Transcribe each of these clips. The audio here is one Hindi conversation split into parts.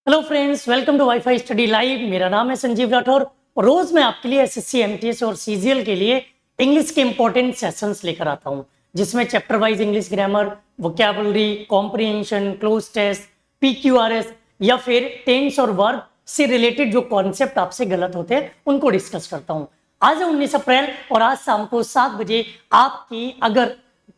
Hello friends, welcome to WiFi study live. मेरा नाम है संजीव राठौर और रोज मैं आपके लिए एसएससी, एमटीएस और सीजीएल के लिए इंग्लिश के इंपॉर्टेंट सेशंस लेकर आता हूं, जिसमें chapter wise English grammar, vocabulary, comprehension, cloze test, PQRS या फिर टेंस और वर्ब से रिलेटेड जो कॉन्सेप्ट आपसे गलत होते हैं उनको डिस्कस करता हूं। आज है 19 अप्रैल और आज शाम को 7 बजे आपकी अगर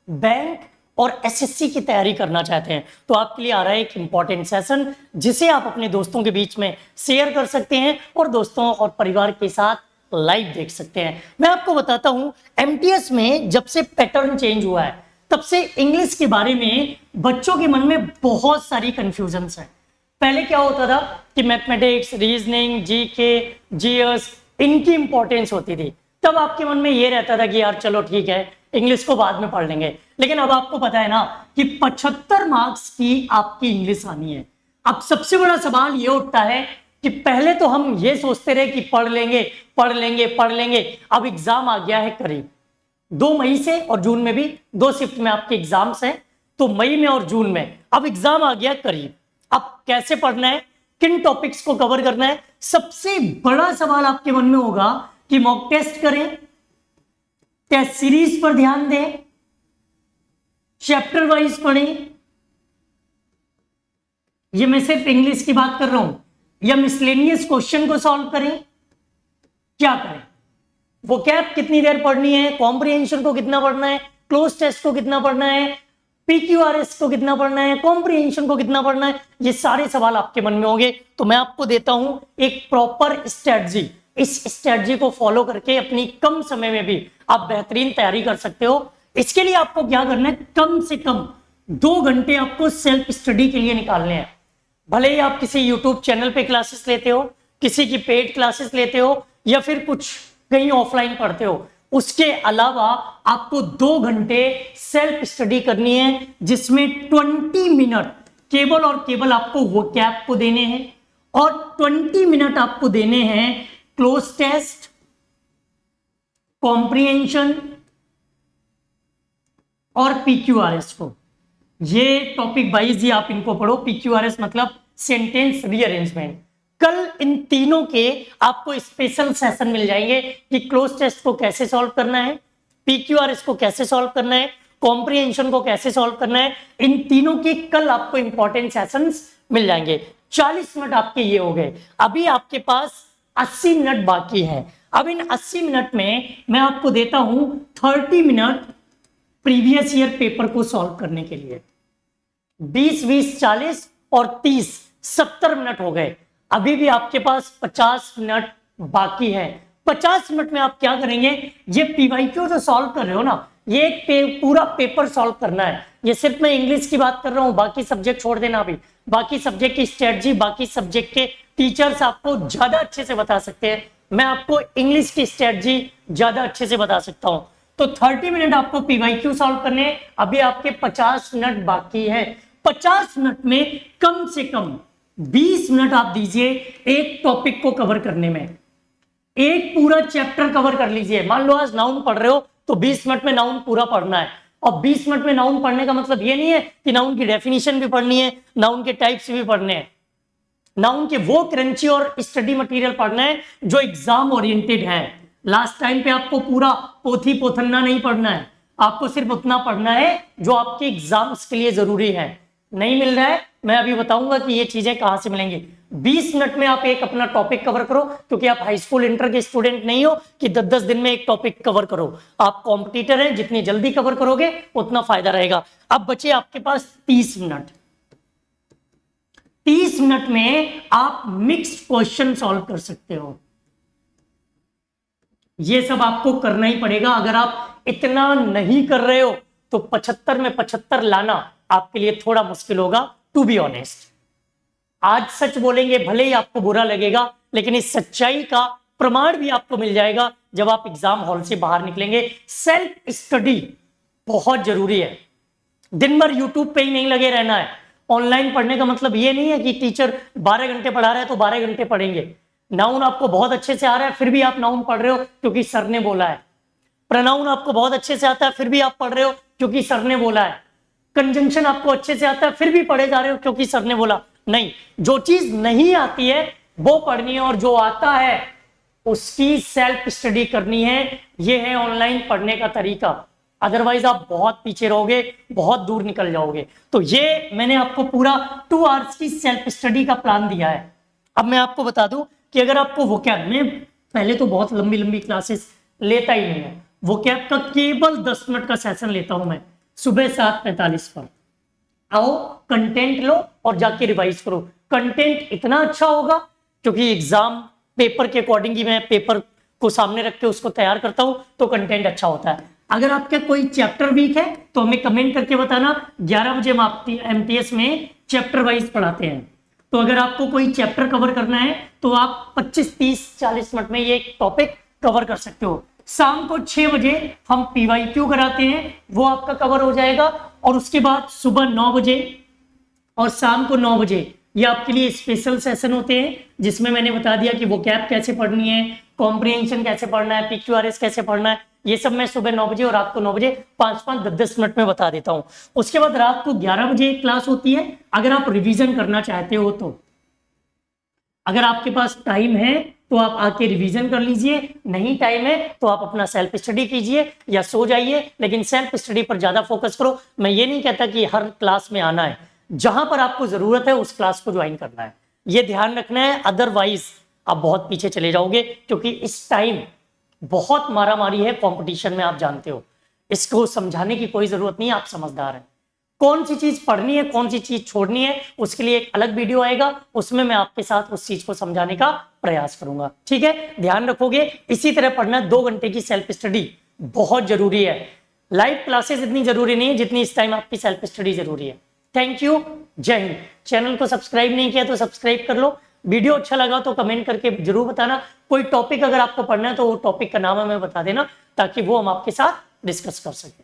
बैंक और एसएससी की तैयारी करना चाहते हैं तो आपके लिए आ रहा है एक इंपॉर्टेंट सेशन, जिसे आप अपने दोस्तों के बीच में शेयर कर सकते हैं और दोस्तों और परिवार के साथ लाइव देख सकते हैं। मैं आपको बताता हूं, एमटीएस में जब से पैटर्न चेंज हुआ है तब से इंग्लिश के बारे में बच्चों के मन में बहुत सारी कंफ्यूजन्स हैं। पहले क्या होता था कि मैथमेटिक्स, रीजनिंग, जीके, जीएस इनकी इंपॉर्टेंस होती थी, तब आपके मन में ये रहता था कि यार चलो ठीक है, इंग्लिश को बाद में पढ़ लेंगे। लेकिन अब आपको पता है ना कि 75 मार्क्स की आपकी इंग्लिश आनी है। अब सबसे बड़ा सवाल ये उठता है कि पहले तो हम ये सोचते रहे कि पढ़ लेंगे पढ़ लेंगे पढ़ लेंगे, अब एग्जाम आ गया है करीब 2 मई से, और जून में भी 2 शिफ्ट में आपके एग्जाम्स हैं, तो मई में और जून में अब एग्जाम आ गया करीब। अब कैसे पढ़ना है, किन टॉपिक्स को कवर करना है, सबसे बड़ा सवाल आपके मन में होगा कि मॉक टेस्ट करें, टेस्ट सीरीज पर ध्यान दें, चैप्टर वाइज पढ़ें, ये मैं सिर्फ इंग्लिश की बात कर रहा हूं, या मिसलेनियस क्वेश्चन को सॉल्व करें, क्या करें, वोकैब कितनी देर पढ़नी है, कॉम्प्रिहेंशन को कितना पढ़ना है, क्लोज टेस्ट को कितना पढ़ना है, पीक्यूआरएस को कितना पढ़ना है, कॉम्प्रिहेंशन को कितना पढ़ना है, ये सारे सवाल आपके मन में होंगे। तो मैं आपको देता हूं एक प्रॉपर स्ट्रेटजी। इस स्ट्रेटजी को फॉलो करके अपनी कम समय में भी आप बेहतरीन तैयारी कर सकते हो। इसके लिए आपको क्या करना है, कम से कम 2 घंटे आपको सेल्फ स्टडी के लिए निकालने हैं। भले ही आप किसी यूट्यूब चैनल पे क्लासेस लेते हो, किसी की पेड क्लासेस लेते हो, या फिर कुछ कहीं ऑफलाइन पढ़ते हो, उसके अलावा आपको 2 घंटे सेल्फ स्टडी करनी है, जिसमें 20 मिनट केवल और केवल आपको वोकैब को देने हैं और 20 मिनट आपको देने हैं क्लोज टेस्ट, कॉम्प्रिहेंशन और पीक्यूआरएस को। ये टॉपिक वाइज ही आप इनको पढ़ो। पीक्यूआरएस मतलब सेंटेंस रीअरेंजमेंट। कल इन तीनों के आपको स्पेशल सेशन मिल जाएंगे कि क्लोज टेस्ट को कैसे सॉल्व करना है, पीक्यूआरएस को कैसे सॉल्व करना है, कॉम्प्रिहेंशन को कैसे सॉल्व करना है। इन तीनों के कल आपको इंपॉर्टेंट सेशंस मिल जाएंगे। 40 मिनट आपके ये हो गए। अभी आपके पास 80 मिनट बाकी है। अब इन 80 मिनट में मैं आपको देता हूं 30 मिनट प्रीवियस ईयर पेपर को सॉल्व करने के लिए। 20, 20, 40 और 30, 70 मिनट हो गए। अभी भी आपके पास 50 मिनट बाकी है। 50 मिनट में आप क्या करेंगे, ये पीवाईक्यू जो सॉल्व कर रहे हो ना, ये एक पूरा पेपर सॉल्व करना है। ये सिर्फ मैं इंग्लिश की बात कर रहा हूं, बाकी सब्जेक्ट छोड़ देना। अभी बाकी सब्जेक्ट की स्ट्रेटजी, बाकी सब्जेक्ट के टीचर्स आपको ज्यादा अच्छे से बता सकते हैं। मैं आपको इंग्लिश की स्ट्रेटजी ज्यादा अच्छे से बता सकता हूं। तो 30 मिनट आपको पीवाईक्यू सॉल्व करने, अभी आपके 50 मिनट बाकी है। 50 मिनट में कम से कम 20 मिनट आप दीजिए एक टॉपिक को कवर करने में। एक पूरा चैप्टर कवर कर लीजिए। मान लो आज नाउन पढ़ रहे हो तो 20 मिनट में नाउन पूरा पढ़ना है। और 20 मिनट में नाउन पढ़ने का मतलब ये नहीं है कि नाउन की डेफिनेशन भी पढ़नी है, नाउन के टाइप्स भी पढ़ने हैं, नाउन के वो क्रंची और स्टडी मटेरियल पढ़ना है जो एग्जाम ओरिएंटेड है। लास्ट टाइम पे आपको पूरा पोथी पोथन्ना नहीं पढ़ना है, आपको सिर्फ उतना पढ़ना है जो आपके एग्जाम्स के लिए जरूरी है। नहीं मिल रहा है, मैं अभी बताऊंगा कि ये चीजें कहां से मिलेंगी। 20 मिनट में आप एक अपना टॉपिक कवर करो, क्योंकि आप हाई स्कूल इंटर के स्टूडेंट नहीं हो कि 10-10 दिन में एक टॉपिक कवर करो। आप कॉम्पिटिटर हैं, जितनी जल्दी कवर करोगे उतना फायदा रहेगा। अब बचे आपके पास 30 मिनट। 30 मिनट में आप मिक्स्ड क्वेश्चन सॉल्व कर सकते हो। ये सब आपको करना ही पड़ेगा। अगर आप इतना नहीं कर रहे हो तो 75 में 75 लाना आपके लिए थोड़ा मुश्किल होगा, टू बी ऑनेस्ट। आज सच बोलेंगे, भले ही आपको बुरा लगेगा, लेकिन इस सच्चाई का प्रमाण भी आपको मिल जाएगा जब आप एग्जाम हॉल से बाहर निकलेंगे। सेल्फ स्टडी बहुत जरूरी है। दिन भर यूट्यूब पे ही नहीं लगे रहना है। ऑनलाइन पढ़ने का मतलब ये नहीं है कि टीचर 12 घंटे पढ़ा रहा है तो 12 घंटे पढ़ेंगे। नाउन आपको बहुत अच्छे से आ रहा है फिर भी आप नाउन पढ़ रहे हो क्योंकि सर ने बोला है। प्रोनाउन आपको बहुत अच्छे से आता है फिर भी आप पढ़ रहे हो क्योंकि सर ने बोला है। कंजंक्शन आपको अच्छे से आता है फिर भी पढ़े जा रहे हो क्योंकि सर ने बोला। नहीं, जो चीज नहीं आती है वो पढ़नी है और जो आता है उसकी सेल्फ स्टडी करनी है। ये है ऑनलाइन पढ़ने का तरीका, अदरवाइज आप बहुत पीछे रहोगे, बहुत दूर निकल जाओगे। तो ये मैंने आपको पूरा 2 आवर्स की सेल्फ स्टडी का प्लान दिया है। अब मैं आपको बता दूं कि अगर आपको वोकैब में, पहले तो बहुत लंबी लंबी क्लासेस लेता ही नहीं है, वोकैब का केवल 10 मिनट का सेशन लेता हूं मैं सुबह 7:45 पर। आओ कंटेंट लो और जाके रिवाइज करो। कंटेंट इतना अच्छा होगा क्योंकि एग्जाम पेपर के अकॉर्डिंग ही मैं पेपर को सामने रख के उसको तैयार करता हूं, तो कंटेंट अच्छा होता है। अगर आपका कोई चैप्टर वीक है तो हमें कमेंट करके बताना। 11 बजे हम एमटीएस में चैप्टर वाइज पढ़ाते हैं, तो अगर आपको कोई चैप्टर कवर करना है तो आप 25, 30, 40 मिनट में ये टॉपिक कवर कर सकते हो। शाम को 6 बजे हम पीवाईक्यू कराते हैं, वो आपका कवर हो जाएगा। और उसके बाद सुबह 9 बजे और शाम को 9 बजे ये आपके लिए स्पेशल सेशन होते हैं, जिसमें मैंने बता दिया कि वोकैब कैसे पढ़नी है, कॉम्प्रिहेंशन कैसे पढ़ना है, पीक्यूआरएस कैसे पढ़ना है। ये सब मैं सुबह 9 बजे और रात को 9 बजे 5-5, 10-10 मिनट में बता देता हूं। उसके बाद रात को 11 बजे एक क्लास होती है, अगर आप रिवीजन करना चाहते हो तो। अगर आपके पास टाइम है तो आप आके रिवीजन कर लीजिए, नहीं टाइम है तो आप अपना सेल्फ स्टडी कीजिए या सो जाइए, लेकिन सेल्फ स्टडी पर ज्यादा फोकस करो। मैं ये नहीं कहता कि हर क्लास में आना है, जहां पर आपको जरूरत है उस क्लास को ज्वाइन करना है, ये ध्यान रखना है। अदरवाइज आप बहुत पीछे चले जाओगे, क्योंकि इस टाइम बहुत मारामारी है कंपटीशन में, आप जानते हो। इसको समझाने की कोई जरूरत नहीं है, आप समझदार हैं। कौन सी चीज पढ़नी है, कौन सी चीज छोड़नी है, उसके लिए एक अलग वीडियो आएगा, उसमें मैं आपके साथ उस चीज को समझाने का प्रयास करूंगा। ठीक है, ध्यान रखोगे। इसी तरह पढ़ना। 2 घंटे की सेल्फ स्टडी बहुत जरूरी है। लाइव क्लासेस इतनी जरूरी नहीं है जितनी इस टाइम आपकी सेल्फ स्टडी जरूरी है। थैंक यू, जय हिंद। चैनल को सब्सक्राइब नहीं किया तो सब्सक्राइब कर लो। वीडियो अच्छा लगा तो कमेंट करके जरूर बताना। कोई टॉपिक अगर आपको पढ़ना है तो वो टॉपिक का नाम हमें बता देना, ताकि वो हम आपके साथ डिस्कस कर सकें।